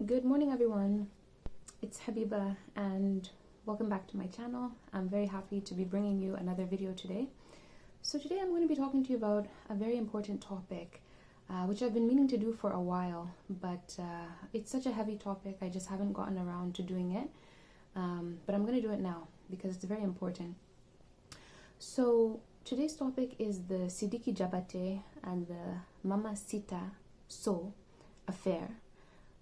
Good morning, everyone. It's Habiba and welcome back to my channel. I'm very happy to be bringing you another video today. So today I'm going to be talking to you about a very important topic which I've been meaning to do for a while, but it's such a heavy topic, I just haven't gotten around to doing it. But I'm going to do it now because it's very important. So today's topic is the Sidiki Diabate and the Mamacita Sow affair,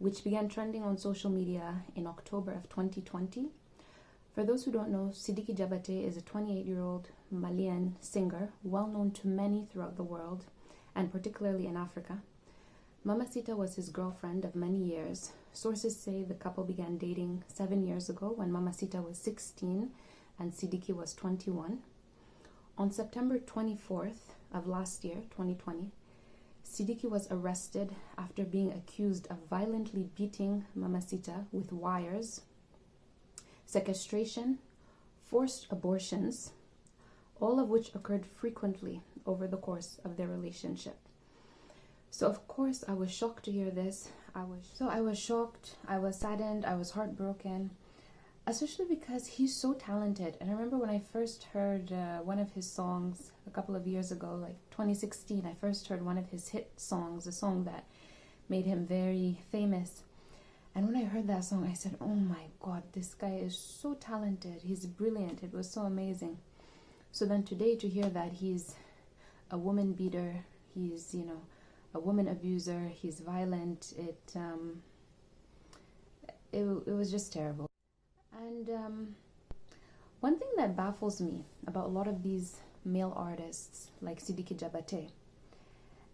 which began trending on social media in October of 2020. For those who don't know, Sidiki Diabate is a 28-year-old Malian singer, well known to many throughout the world, and particularly in Africa. Mamacita was his girlfriend of many years. Sources say the couple began dating 7 years ago when Mamacita was 16 and Sidiki was 21. On September 24th of last year, 2020, Sidiki was arrested after being accused of violently beating Mamacita with wires, sequestration, forced abortions, all of which occurred frequently over the course of their relationship. So of course I was shocked to hear this. I was shocked, I was saddened, I was heartbroken, especially because he's so talented. And I remember when I first heard one of his songs a couple of years ago, like 2016, I first heard one of his hit songs, a song that made him very famous. And when I heard that song, I said, oh my God, this guy is so talented. He's brilliant. It was so amazing. So then today to hear that he's a woman beater, he's, a woman abuser, he's violent, it was just terrible. And one thing that baffles me about a lot of these male artists like Sidiki Diabate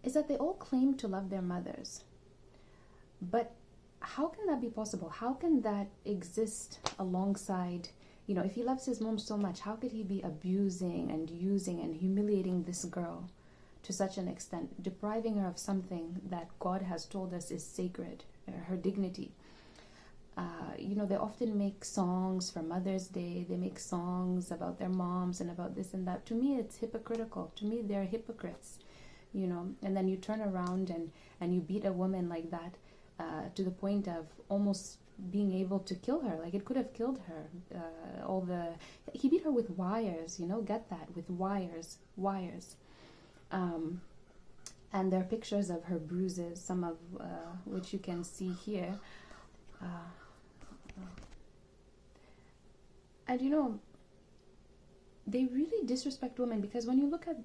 is that they all claim to love their mothers. But how can that be possible? How can that exist alongside, if he loves his mom so much, how could he be abusing and using and humiliating this girl to such an extent, depriving her of something that God has told us is sacred, her dignity? They often make songs for Mother's Day. They make songs about their moms and about this and that. To me, it's hypocritical. To me, they're hypocrites, and then you turn around and you beat a woman like that to the point of almost being able to kill her. Like, it could have killed her. He beat her with wires, get that, with wires. And there are pictures of her bruises, some of which you can see here. And they really disrespect women, because when you look at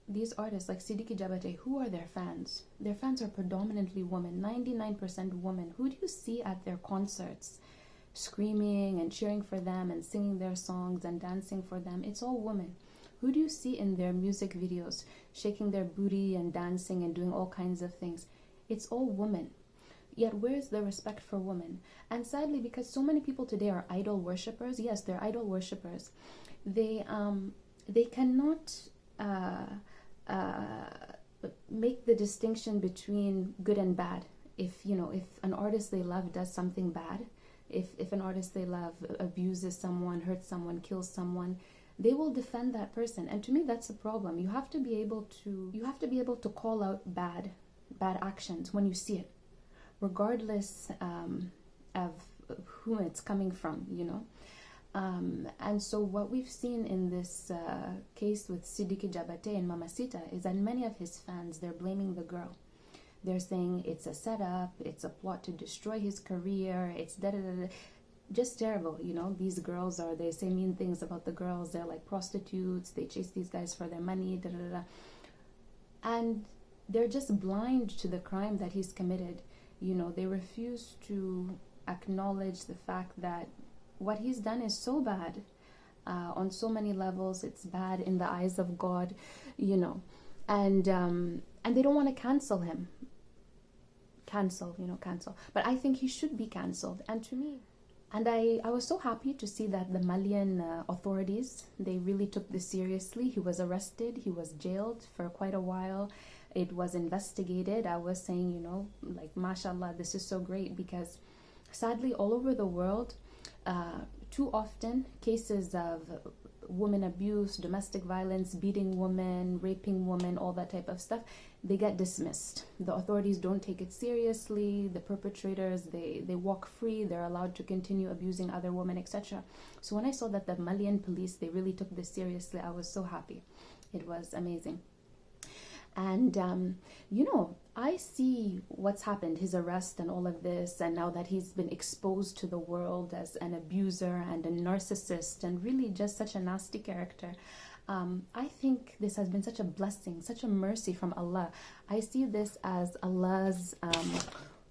these artists like Sidiki Diabate, who are their fans? Their fans are predominantly women, 99% women. Who do you see at their concerts screaming and cheering for them and singing their songs and dancing for them? It's all women. Who do you see in their music videos shaking their booty and dancing and doing all kinds of things? It's all women. Yet where's the respect for women? And sadly, because so many people today are idol worshippers, yes, they're idol worshippers, they cannot make the distinction between good and bad. If an artist they love does something bad, if an artist they love abuses someone, hurts someone, kills someone, they will defend that person. And to me, that's a problem. You have to be able to call out bad actions when you see it, regardless of whom it's coming from, And so what we've seen in this case with Sidiki Diabate and Mamacita is that many of his fans, they're blaming the girl. They're saying it's a setup, it's a plot to destroy his career, it's da-da-da-da. Just terrible, These girls they say mean things about the girls. They're like prostitutes, they chase these guys for their money, da-da-da-da. And they're just blind to the crime that he's committed. They refuse to acknowledge the fact that what he's done is so bad on so many levels. It's bad in the eyes of God, and they don't want to cancel him. Cancel. But I think he should be canceled. And to me, and I was so happy to see that the Malian authorities, they really took this seriously. He was arrested, he was jailed for quite a while. It was investigated. I was saying, mashallah, this is so great, because sadly all over the world, too often cases of women abuse, domestic violence, beating women, raping women, all that type of stuff, they get dismissed. The authorities don't take it seriously. The perpetrators, they walk free. They're allowed to continue abusing other women, etc. So when I saw that the Malian police, they really took this seriously, I was so happy. It was amazing. And, I see what's happened, his arrest and all of this, and now that he's been exposed to the world as an abuser and a narcissist and really just such a nasty character. I think this has been such a blessing, such a mercy from Allah. I see this as Allah's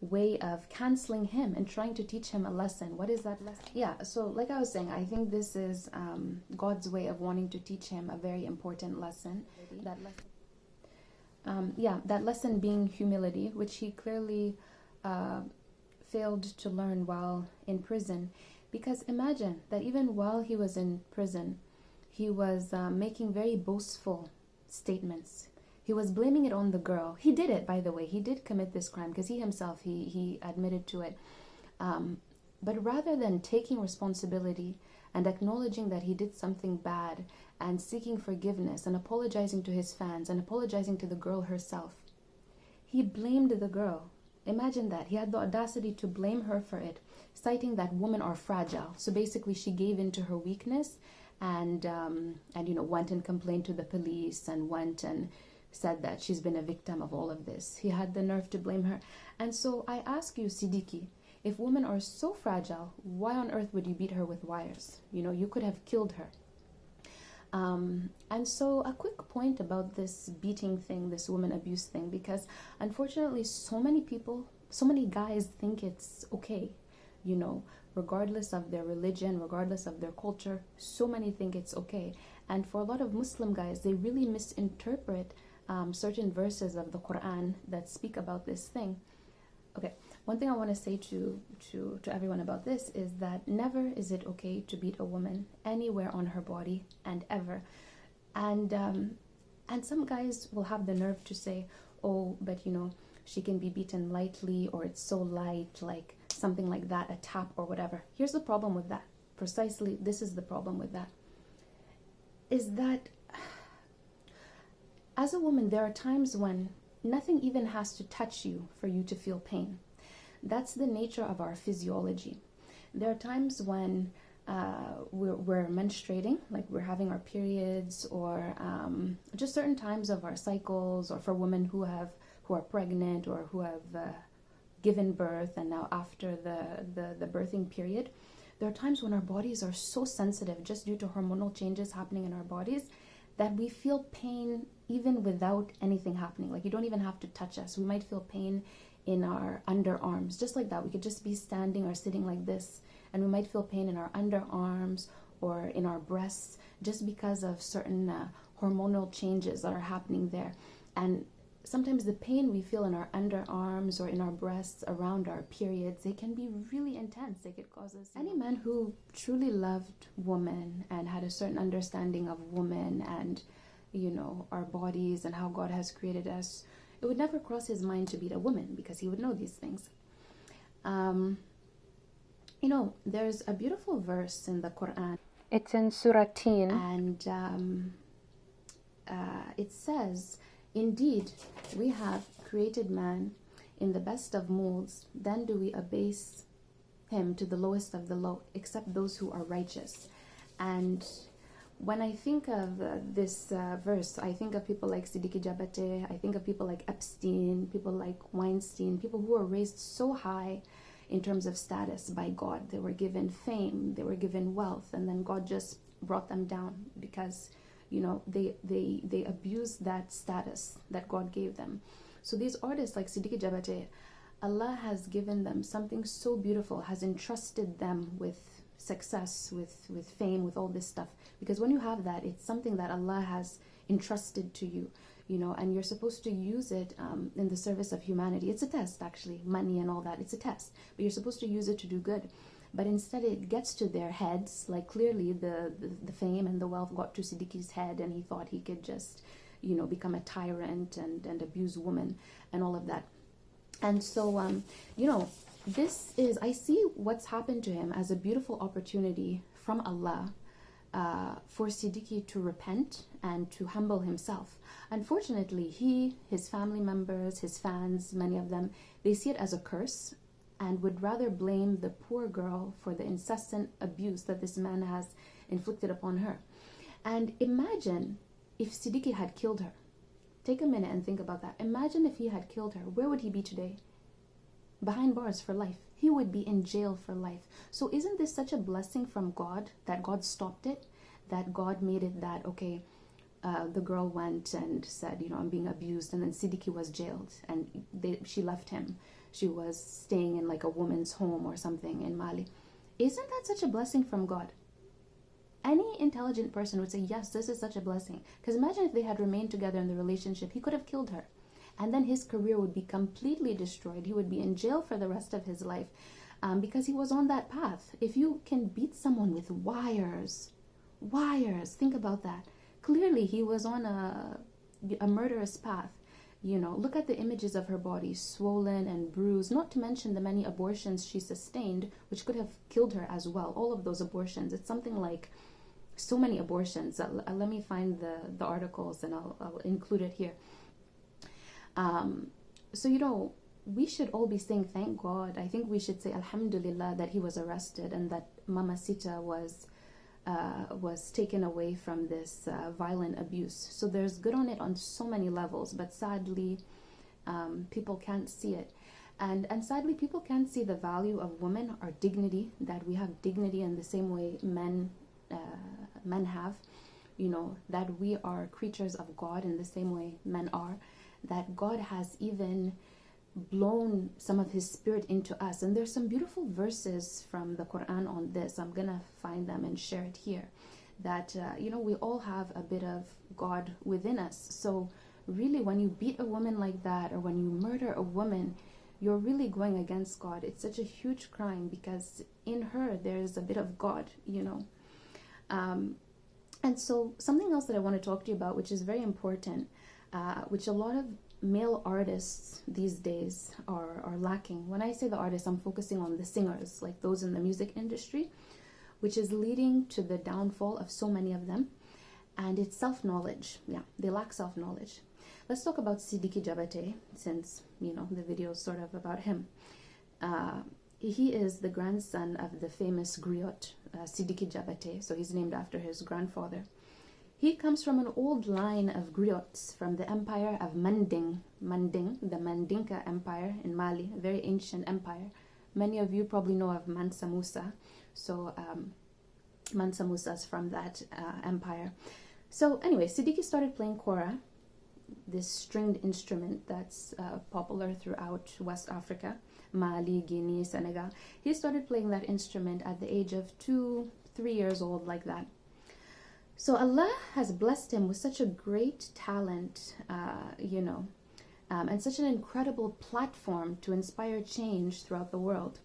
way of canceling him and trying to teach him a lesson. What is that lesson? Yeah, so like I was saying, I think this is God's way of wanting to teach him a very important lesson. That lesson being humility, which he clearly failed to learn while in prison. Because imagine that even while he was in prison, he was making very boastful statements. He was blaming it on the girl. He did it, by the way. He did commit this crime because he himself, he admitted to it. But rather than taking responsibility and acknowledging that he did something bad and seeking forgiveness and apologizing to his fans and apologizing to the girl herself, he blamed the girl. Imagine that. He had the audacity to blame her for it, citing that women are fragile. So basically she gave in to her weakness and went and complained to the police and went and said that she's been a victim of all of this. He had the nerve to blame her. And so I ask you, Sidiki, if women are so fragile, why on earth would you beat her with wires? You could have killed her. And so a quick point about this beating thing, this woman abuse thing, because unfortunately so many guys think it's okay, regardless of their religion, regardless of their culture, so many think it's okay. And for a lot of Muslim guys, they really misinterpret certain verses of the Quran that speak about this thing. Okay, one thing I want to say to everyone about this is that never is it okay to beat a woman anywhere on her body and ever. And some guys will have the nerve to say, oh, but she can be beaten lightly, or it's so light, like something like that, a tap or whatever. Here's the problem with that. Precisely, this is the problem with that. Is that as a woman, there are times when nothing even has to touch you for you to feel pain. That's the nature of our physiology. There are times when we're menstruating, like we're having our periods, or just certain times of our cycles, or for women who are pregnant or who have given birth and now after the birthing period. There are times when our bodies are so sensitive just due to hormonal changes happening in our bodies that we feel pain even without anything happening. Like you don't even have to touch us. We might feel pain in our underarms, just like that. We could just be standing or sitting like this, and we might feel pain in our underarms or in our breasts just because of certain hormonal changes that are happening there. And sometimes the pain we feel in our underarms or in our breasts around our periods, they can be really intense. They could cause us... Any man who truly loved women and had a certain understanding of women and, our bodies and how God has created us, it would never cross his mind to beat a woman because he would know these things. There's a beautiful verse in the Quran. It's in Surah Teen, and it says, "Indeed, we have created man in the best of molds, then do we abase him to the lowest of the low, except those who are righteous." And when I think of this verse, I think of people like Sidiki Diabate, I think of people like Epstein, people like Weinstein, people who were raised so high in terms of status by God. They were given fame, they were given wealth, and then God just brought them down because they abused that status that God gave them. So these artists like Sidiki Diabate, Allah has given them something so beautiful, has entrusted them with success, with fame, with all this stuff. Because when you have that, it's something that Allah has entrusted to you, and you're supposed to use it in the service of humanity. It's a test, actually, money and all that. It's a test, but you're supposed to use it to do good. But instead it gets to their heads, like clearly the fame and the wealth got to Sidiki's head, and he thought he could just, become a tyrant and abuse women and all of that. And so, I see what's happened to him as a beautiful opportunity from Allah for Sidiki to repent and to humble himself. Unfortunately, he, his family members, his fans, many of them, they see it as a curse and would rather blame the poor girl for the incessant abuse that this man has inflicted upon her. And imagine if Sidiki had killed her. Take a minute and think about that. Imagine if he had killed her. Where would he be today? Behind bars for life. He would be in jail for life. So isn't this such a blessing from God that God stopped it? That God made it that, okay, the girl went and said, you know, I'm being abused, and then Sidiki was jailed and she left him. She was staying in like a woman's home or something in Mali. Isn't that such a blessing from God? Any intelligent person would say, yes, this is such a blessing. Because imagine if they had remained together in the relationship, he could have killed her. And then his career would be completely destroyed. He would be in jail for the rest of his life because he was on that path. If you can beat someone with wires, think about that. Clearly, he was on a murderous path. You know, look at the images of her body, swollen and bruised, not to mention the many abortions she sustained, which could have killed her as well. All of those abortions. It's something like so many abortions. Let me find the articles and I'll include it here. So, you know, we should all be saying thank God. I think we should say Alhamdulillah that he was arrested and that Mamacita was taken away from this violent abuse. So there's good on it on so many levels, but sadly, people can't see it. And sadly, people can't see the value of women, our dignity, that we have dignity in the same way men have, you know, that we are creatures of God in the same way men are, that God has even blown some of his spirit into us. And there's some beautiful verses from the Quran on this. I'm gonna find them and share it here, that you know, we all have a bit of God within us. So really, when you beat a woman like that, or when you murder a woman, you're really going against God. It's such a huge crime because in her there's a bit of God, you know. And so something else that I want to talk to you about, which is very important, which a lot of male artists these days are lacking. When I say the artists, I'm focusing on the singers, like those in the music industry, which is leading to the downfall of so many of them. And it's self-knowledge. Yeah, they lack self-knowledge. Let's talk about Sidiki Diabate, since, you know, the video is sort of about him. He is the grandson of the famous griot, Sidiki Diabate, so he's named after his grandfather. He comes from an old line of griots from the empire of Manding, the Mandinka Empire in Mali, a very ancient empire. Many of you probably know of Mansa Musa. So Mansa Musa is from that empire. So anyway, Sidiki started playing kora, this stringed instrument that's popular throughout West Africa, Mali, Guinea, Senegal. He started playing that instrument at the age of 2-3 years old, like that. So Allah has blessed him with such a great talent, you know, and such an incredible platform to inspire change throughout the world.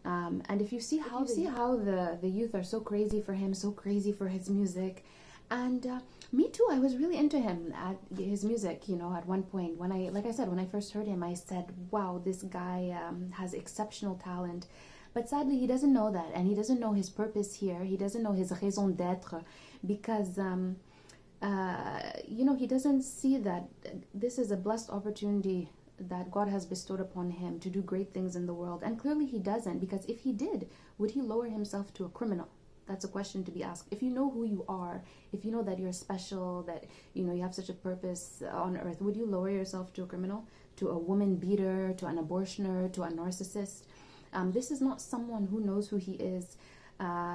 And if you see how the youth are so crazy for him, so crazy for his music, and me too, I was really into him at his music, you know, at one point. When I first heard him, I said, wow, this guy has exceptional talent. But sadly, he doesn't know that, and he doesn't know his purpose here. He doesn't know his raison d'être, because, you know, he doesn't see that this is a blessed opportunity that God has bestowed upon him to do great things in the world. And clearly he doesn't, because if he did, would he lower himself to a criminal? That's a question to be asked. If you know who you are, if you know that you're special, that, you know, you have such a purpose on earth, would you lower yourself to a criminal, to a woman beater, to an abortioner, to a narcissist? This is not someone who knows who he is.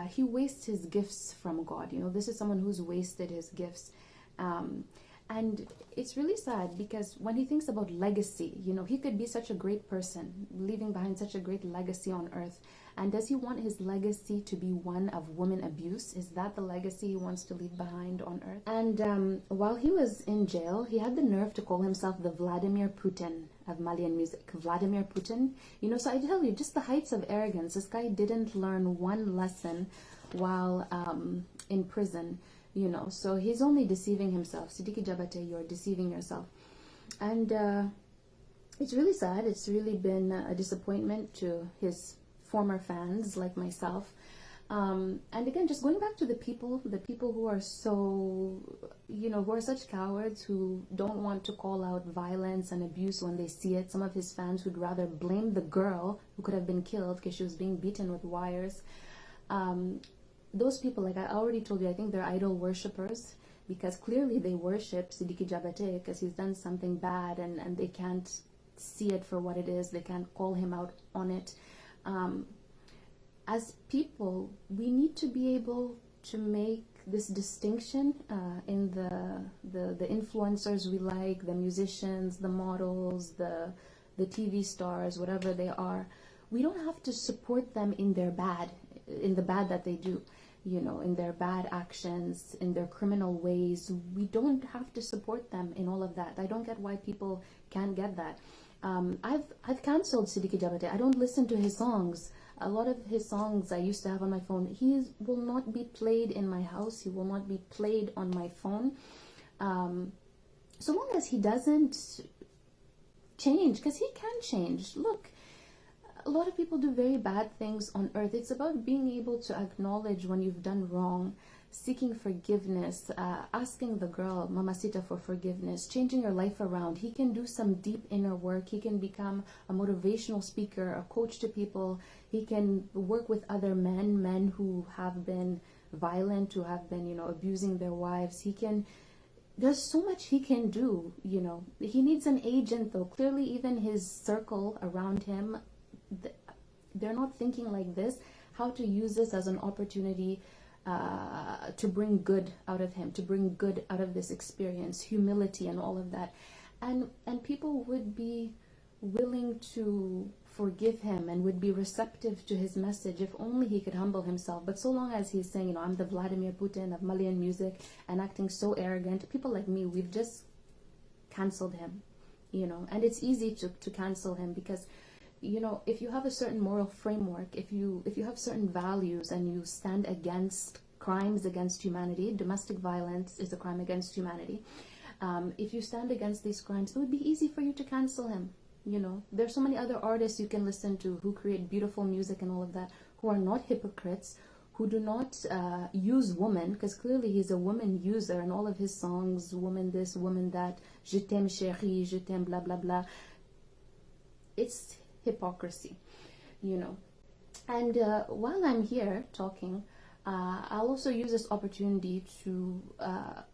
He wastes his gifts from God. You know, this is someone who's wasted his gifts. And it's really sad, because when he thinks about legacy, you know, he could be such a great person, leaving behind such a great legacy on earth. And does he want his legacy to be one of woman abuse? Is that the legacy he wants to leave behind on earth? And while he was in jail, he had the nerve to call himself the Vladimir Putin of Malian music. Vladimir Putin. You know, so I tell you, just the heights of arrogance. This guy didn't learn one lesson while in prison, you know. So he's only deceiving himself. Sidiki Diabate, you're deceiving yourself. And it's really sad. It's really been a disappointment to his former fans like myself. And again, just going back to the people who are so, who are such cowards, who don't want to call out violence and abuse when they see it. Some of his fans would rather blame the girl who could have been killed because she was being beaten with wires. Those people, like I already told you, I think they're idol worshippers, because clearly they worship Sidiki Diabate because he's done something bad, and they can't see it for what it is. They can't call him out on it. As people, we need to be able to make this distinction in the influencers we like, the musicians, the models, the TV stars, whatever they are. We don't have to support them in their bad, in the bad that they do, in their bad actions, in their criminal ways. We don't have to support them in all of that. I don't get why people can't get that. I've cancelled Sidiki Diabate. I don't listen to his songs. A lot of his songs I used to have on my phone, he will not be played in my house. He will not be played on my phone. So long as he doesn't change, because he can change. Look, a lot of people do very bad things on earth. It's about being able to acknowledge when you've done wrong, seeking forgiveness, asking the girl, Mamacita, for forgiveness, changing your life around. He can do some deep inner work. He can become a motivational speaker, a coach to people. He can work with other men who have been violent, who have been, abusing their wives. There's so much he can do, He needs an agent, though. Clearly, even his circle around him, they're not thinking like this, how to use this as an opportunity to bring good out of him, to bring good out of this experience, humility and all of that. And people would be willing to forgive him and would be receptive to his message if only he could humble himself. But so long as he's saying, I'm the Vladimir Putin of Malian music, and acting so arrogant, people like me, we've just cancelled him, and it's easy to cancel him because if you have a certain moral framework, if you have certain values and you stand against crimes against humanity, domestic violence is a crime against humanity. If you stand against these crimes, it would be easy for you to cancel him. There's so many other artists you can listen to who create beautiful music and all of that, who are not hypocrites, who do not use women, because clearly he's a woman user in all of his songs, woman this, woman that, je t'aime chérie, je t'aime blah blah blah. It's hypocrisy, and while I'm here talking, I'll also use this opportunity to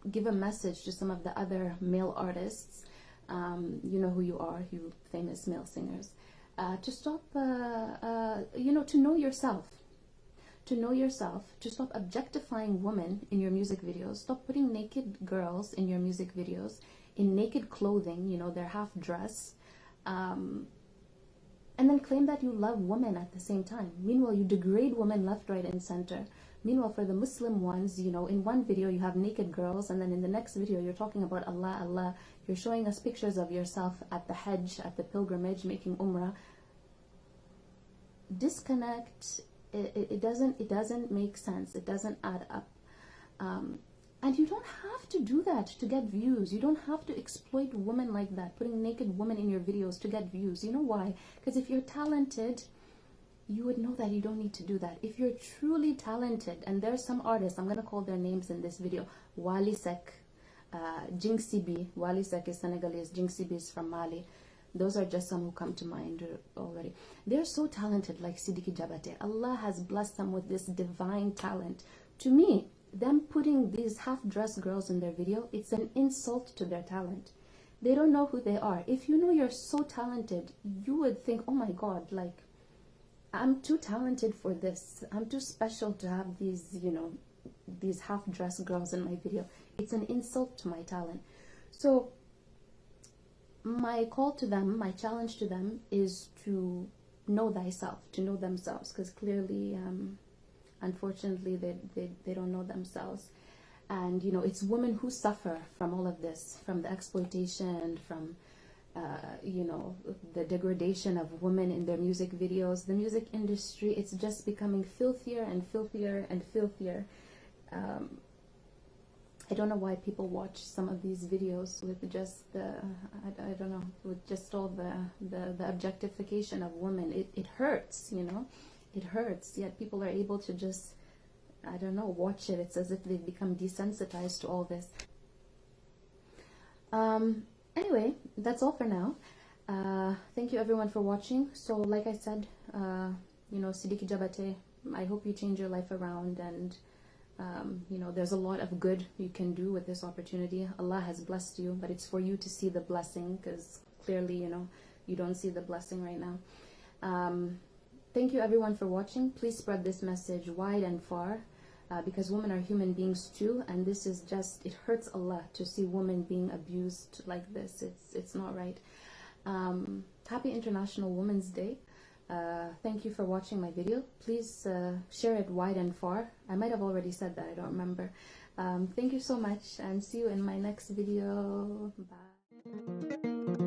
give a message to some of the other male artists, you know who you are, you famous male singers, to stop, to know yourself, to stop objectifying women in your music videos, stop putting naked girls in your music videos, in naked clothing, they're half dressed, and then claim that you love women at the same time. Meanwhile, you degrade women left, right, and center. Meanwhile, for the Muslim ones, in one video you have naked girls, and then in the next video you're talking about Allah, Allah. You're showing us pictures of yourself at the Hajj, at the pilgrimage, making Umrah. Disconnect. It doesn't make sense. It doesn't add up. And you don't have to do that to get views. You don't have to exploit women like that, putting naked women in your videos to get views. You know why? Because if you're talented, you would know that you don't need to do that. If you're truly talented, and there are some artists, I'm going to call their names in this video, Wally Seck, Jinxie B. Wally Seck is Senegalese, Jinxie B is from Mali. Those are just some who come to mind already. They're so talented, like Sidiki Diabate. Allah has blessed them with this divine talent. To me, them putting these half-dressed girls in their video, it's an insult to their talent. They don't know who they are. If you know you're so talented, you would think, oh my God, like, I'm too talented for this. I'm too special to have these, these half-dressed girls in my video. It's an insult to my talent. So my call to them, my challenge to them is to know thyself, to know themselves, because clearly, unfortunately, they don't know themselves. And, it's women who suffer from all of this, from the exploitation, from, the degradation of women in their music videos. The music industry, it's just becoming filthier and filthier and filthier. I don't know why people watch some of these videos with just the, I don't know, with just all the objectification of women. It hurts, it hurts, yet people are able to just I don't know, watch it. It's as if they've become desensitized to all this. Anyway, that's all for now. Thank you everyone for watching. So like I said, you know, Sidiki Diabate, I hope you change your life around, and you know, there's a lot of good you can do with this opportunity. Allah has blessed you, but it's for you to see the blessing, because clearly, you know, you don't see the blessing right now. Thank you everyone for watching. Please spread this message wide and far, because women are human beings too, and this is just, it hurts Allah to see women being abused like this. It's not right. Happy International Women's Day. Thank you for watching my video. Please share it wide and far. I might have already said that, I don't remember. Thank you so much, and see you in my next video. Bye.